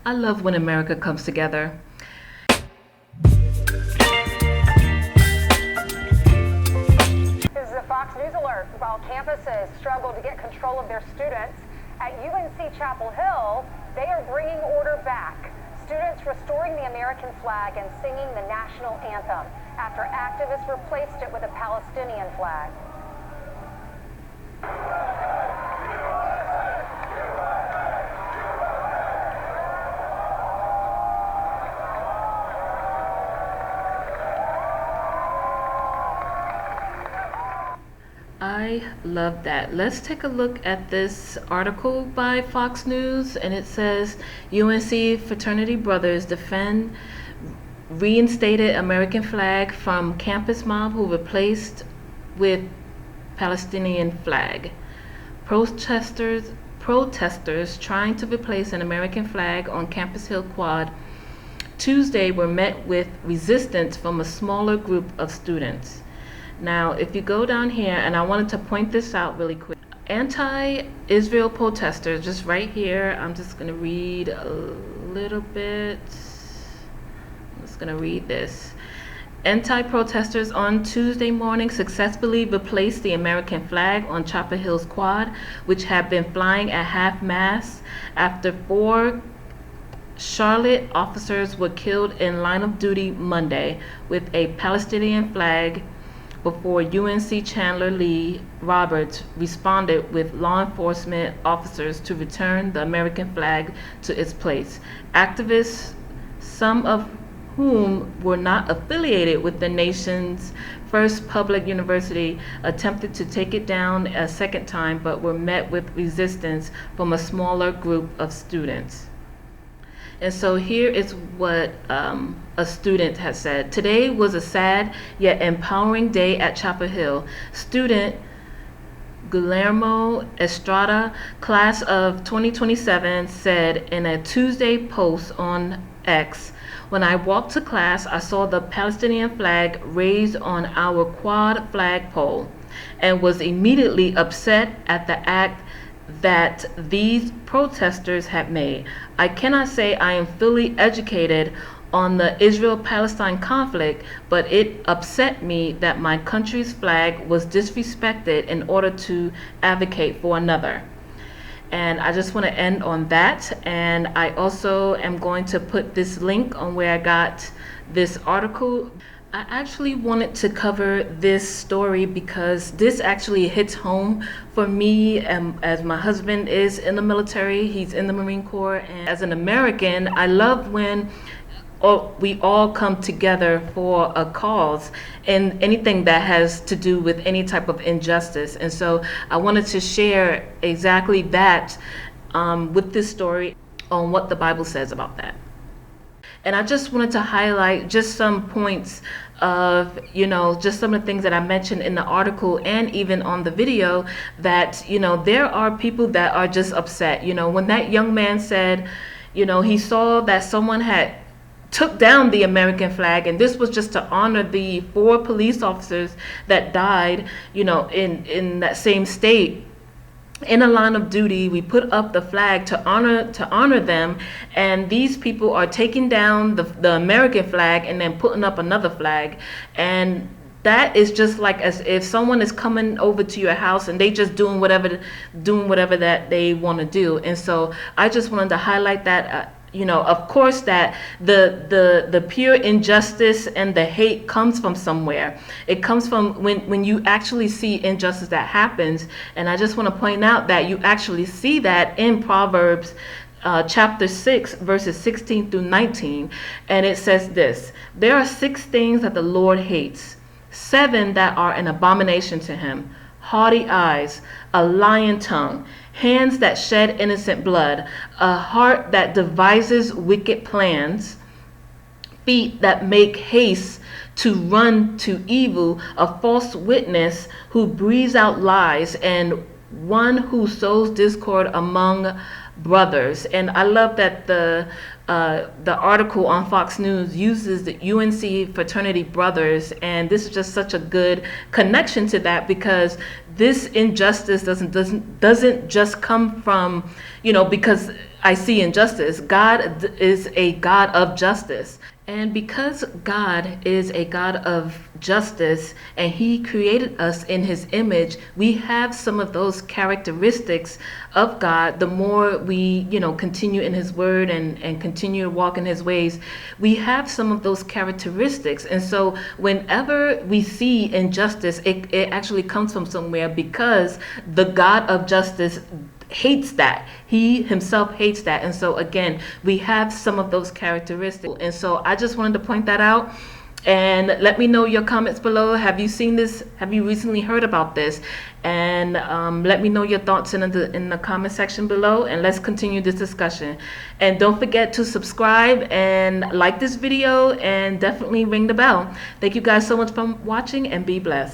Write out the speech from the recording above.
I love when America comes together. This is a Fox News alert. While campuses struggle to get control of their students, at UNC Chapel Hill, they are bringing order back. Students restoring the American flag and singing the national anthem after activists replaced it with a Palestinian flag. I love that. Let's take a look at this article by Fox News, and it says UNC fraternity brothers defend reinstated American flag from campus mob who replaced with Palestinian flag. Protesters trying to replace an American flag on Campus Hill Quad Tuesday were met with resistance from a smaller group of students. Now, if you go down here, and I wanted to point this out really quick, anti-Israel protesters, just right here, I'm just going to read a little bit. I'm just going to read this. Anti-protesters on Tuesday morning successfully replaced the American flag on Chapel Hill's quad, which had been flying at half-mast after 4 Charlotte officers were killed in line of duty Monday with a Palestinian flag before UNC Chandler Lee Roberts responded with law enforcement officers to return the American flag to its place. Activists, some of whom were not affiliated with the nation's first public university, attempted to take it down a second time but were met with resistance from a smaller group of students. And so here is what a student has said. Today was a sad yet empowering day at Chapel Hill. Student Guillermo Estrada, class of 2027, said in a Tuesday post on X, "When I walked to class, I saw the Palestinian flag raised on our quad flagpole and was immediately upset at the act that these protesters had made. I cannot say I am fully educated on the Israel-Palestine conflict, but it upset me that my country's flag was disrespected in order to advocate for another." And I just want to end on that. And I also am going to put this link on where I got this article. I actually wanted to cover this story because this actually hits home for me, as my husband is in the military. He's in the Marine Corps, and as an American, I love when we all come together for a cause and anything that has to do with any type of injustice. And so I wanted to share exactly that with this story on what the Bible says about that. And I just wanted to highlight just some points of, just some of the things that I mentioned in the article and even on the video, that, there are people that are just upset. When that young man said, he saw that someone had took down the American flag, and this was just to honor the 4 police officers that died, in that same state. In a line of duty, we put up the flag to honor them, and these people are taking down the American flag and then putting up another flag. And that is just like as if someone is coming over to your house and they just doing whatever that they want to do. And so I just wanted to highlight that. Of course, that the pure injustice and the hate comes from somewhere. It comes from when you actually see injustice that happens. And I just want to point out that you actually see that in Proverbs chapter 6, verses 16 through 19. And it says this: "There are 6 things that the Lord hates, 7 that are an abomination to him: haughty eyes, a lying tongue, hands that shed innocent blood, a heart that devises wicked plans, feet that make haste to run to evil, a false witness who breathes out lies, and one who sows discord among brothers." And I love that the article on Fox News uses the UNC fraternity brothers, and this is just such a good connection to that, because this injustice doesn't just come from, because I see injustice. Is a God of justice. And because God is a God of justice and He created us in His image, we have some of those characteristics of God. The more we, continue in His word and continue to walk in His ways, we have some of those characteristics. And so whenever we see injustice, it actually comes from somewhere, because the God of justice hates that. He himself hates that. And so again, we have some of those characteristics. And so I just wanted to point that out. And let me know your comments below. Have you seen this? Have you recently heard about this? And let me know your thoughts in the comment section below, and let's continue this discussion. And don't forget to subscribe and like this video, and definitely ring the bell. Thank you guys so much for watching, and be blessed.